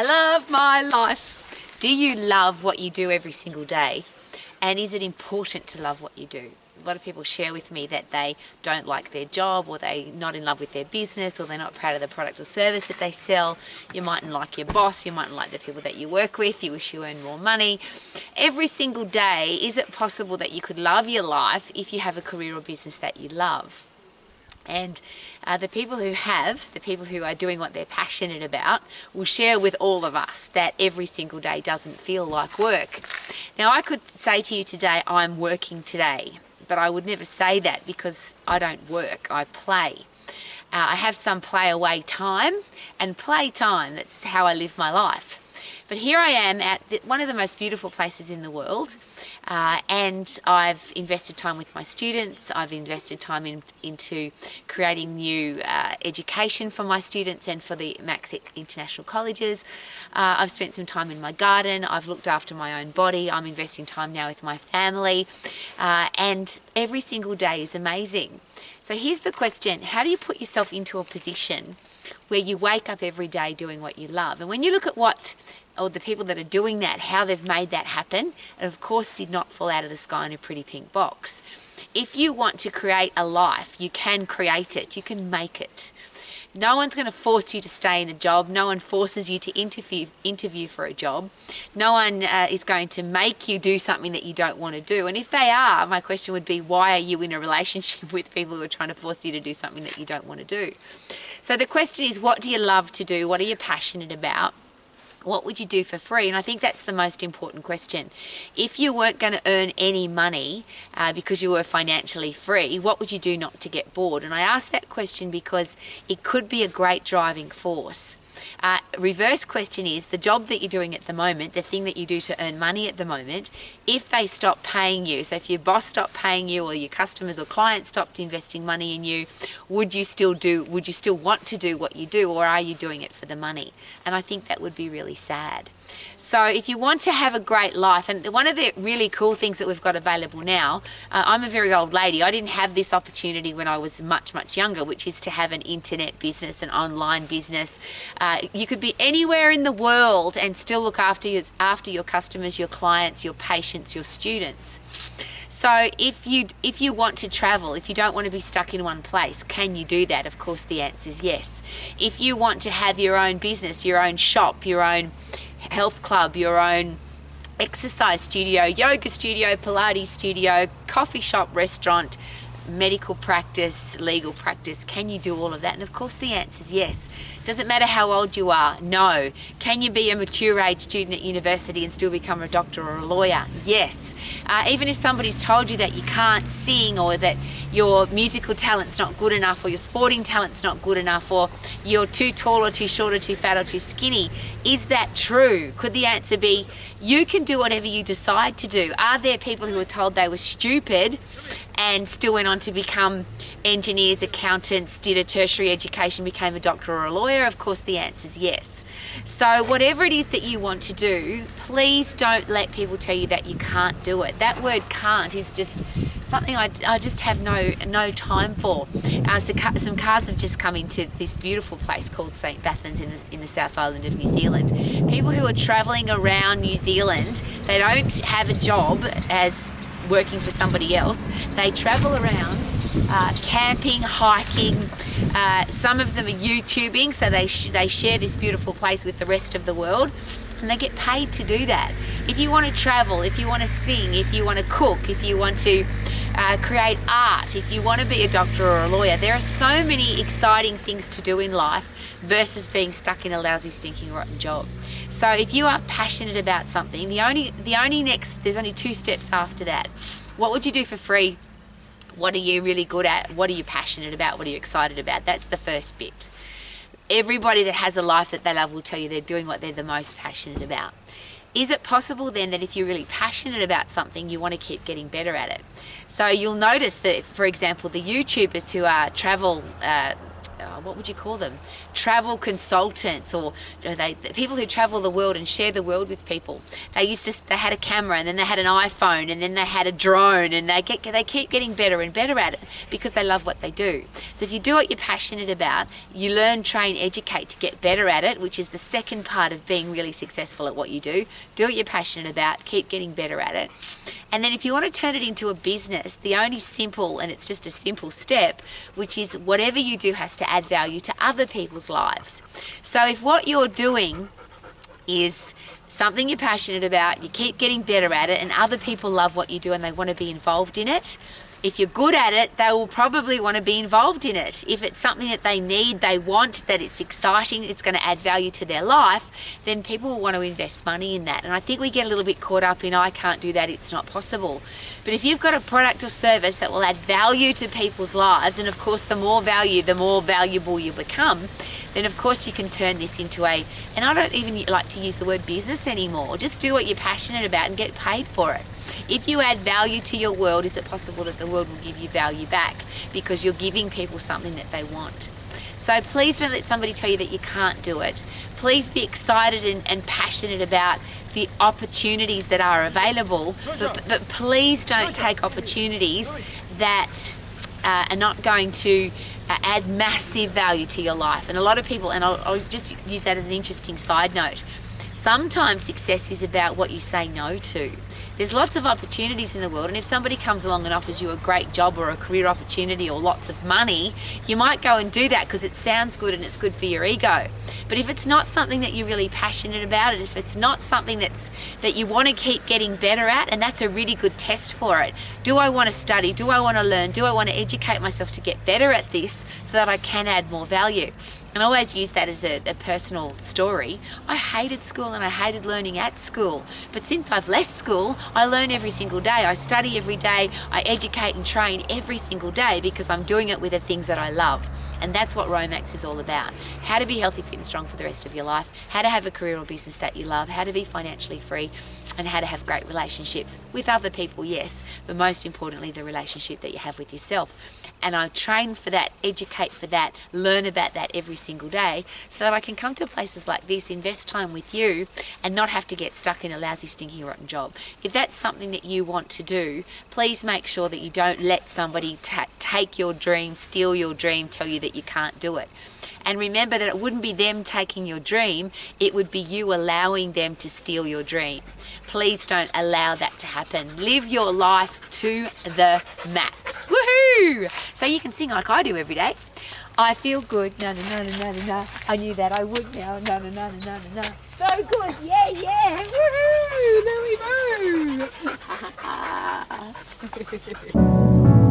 I love my life. Do you love what you do every single day? And is it important to love what you do? A lot of people share with me that they don't like their job, or they're not in love with their business, or they're not proud of the product or service that they sell. You mightn't like your boss, you mightn't like the people that you work with, you wish you earned more money. Every single day, is it possible that you could love your life if you have a career or business that you love? And the people who are doing what they're passionate about will share with all of us that every single day doesn't feel like work. Now, I could say to you today, I'm working today, but I would never say that because I don't work, I play. I have some play away time and play time. That's how I live my life. But here I am at one of the most beautiful places in the world, and I've invested time with my students. I've invested time into creating new education for my students and for the Max International Colleges. I've spent some time in my garden. I've looked after my own body. I'm investing time now with my family, and every single day is amazing. So here's the question: how do you put yourself into a position where you wake up every day doing what you love? And when you look at the people that are doing that, how they've made that happen, it of course did not fall out of the sky in a pretty pink box. If you want to create a life, you can create it, you can make it. No one's going to force you to stay in a job. No one forces you to interview for a job. No one is going to make you do something that you don't want to do. And if they are, my question would be, why are you in a relationship with people who are trying to force you to do something that you don't want to do? So the question is, what do you love to do? What are you passionate about? What would you do for free? And I think that's the most important question. If you weren't going to earn any money because you were financially free, what would you do not to get bored? And I ask that question because it could be a great driving force. Reverse question is, the job that you're doing at the moment, the thing that you do to earn money at the moment, if they stop paying you, so if your boss stopped paying you, or your customers or clients stopped investing money in you, would you still want to do what you do, or are you doing it for the money? And I think that would be really sad. So if you want to have a great life, and one of the really cool things that we've got available now, I'm a very old lady. I didn't have this opportunity when I was much, much younger, which is to have an internet business, an online business. You could be anywhere in the world and still look after your customers, your clients, your patients, your students. So if you want to travel, if you don't want to be stuck in one place, can you do that? Of course, the answer is yes. If you want to have your own business, your own shop, your own health club, your own exercise studio, yoga studio, Pilates studio, coffee shop, restaurant, medical practice, legal practice, can you do all of that? And of course the answer is yes. Does it matter how old you are? No. Can you be a mature age student at university and still become a doctor or a lawyer? Yes. Even if somebody's told you that you can't sing, or that your musical talent's not good enough, or your sporting talent's not good enough, or you're too tall or too short or too fat or too skinny, is that true? Could the answer be, you can do whatever you decide to do? Are there people who were told they were stupid and still went on to become engineers, accountants, did a tertiary education, became a doctor or a lawyer? Of course the answer is yes. So whatever it is that you want to do, please don't let people tell you that you can't do it. That word can't is just something I just have no time for. Some cars have just come into this beautiful place called St. Bathans in the South Island of New Zealand. People who are travelling around New Zealand, they don't have a job as working for somebody else. They travel around camping, hiking. Some of them are YouTubing, so they share this beautiful place with the rest of the world, and they get paid to do that. If you want to travel, if you want to sing, if you want to cook, if you want to create art, if you want to be a doctor or a lawyer, there are so many exciting things to do in life versus being stuck in a lousy, stinking, rotten job. So if you are passionate about something, there's only 2 steps after that. What would you do for free? What are you really good at? What are you passionate about? What are you excited about? That's the first bit. Everybody that has a life that they love will tell you they're doing what they're the most passionate about. Is it possible then that if you're really passionate about something, you want to keep getting better at it? So you'll notice that, for example, the YouTubers who are travel what would you call them? Travel consultants, or the people who travel the world and share the world with people. They had a camera, and then they had an iPhone, and then they had a drone, and they keep getting better and better at it because they love what they do. So if you do what you're passionate about, you learn, train, educate to get better at it, which is the second part of being really successful at what you do. Do what you're passionate about, keep getting better at it. And then if you want to turn it into a business, the only simple, and it's just a simple step, which is whatever you do has to add value to other people's lives. So if what you're doing is something you're passionate about, you keep getting better at it, and other people love what you do and they want to be involved in it, if you're good at it, they will probably want to be involved in it. If it's something that they need, they want, that it's exciting, it's going to add value to their life, then people will want to invest money in that. And I think we get a little bit caught up in, I can't do that, it's not possible. But if you've got a product or service that will add value to people's lives, and of course the more value, the more valuable you become, then of course you can turn this into and I don't even like to use the word business anymore, just do what you're passionate about and get paid for it. If you add value to your world, is it possible that the world will give you value back because you're giving people something that they want? So please don't let somebody tell you that you can't do it. Please be excited and passionate about the opportunities that are available, but please don't take opportunities that are not going to add massive value to your life. And a lot of people, and I'll just use that as an interesting side note, sometimes success is about what you say no to. There's lots of opportunities in the world, and if somebody comes along and offers you a great job or a career opportunity or lots of money, you might go and do that because it sounds good and it's good for your ego. But if it's not something that you're really passionate about, if it's not something that you want to keep getting better at, and that's a really good test for it. Do I want to study? Do I want to learn? Do I want to educate myself to get better at this so that I can add more value? And I always use that as a personal story. I hated school and I hated learning at school. But since I've left school, I learn every single day. I study every day. I educate and train every single day because I'm doing it with the things that I love. And that's what Romax is all about. How to be healthy, fit and strong for the rest of your life. How to have a career or business that you love. How to be financially free. And how to have great relationships with other people, yes. But most importantly, the relationship that you have with yourself. And I train for that, educate for that, learn about that every single day so that I can come to places like this, invest time with you and not have to get stuck in a lousy, stinking, rotten job. If that's something that you want to do, please make sure that you don't let somebody take your dream, steal your dream, tell you that you can't do it. And remember that it wouldn't be them taking your dream, it would be you allowing them to steal your dream. Please don't allow that to happen. Live your life to the max. Woohoo! So you can sing like I do every day. I feel good, na na na na na na. I knew that I would now, na na na na na na. So good, yeah, yeah, woohoo! There we go.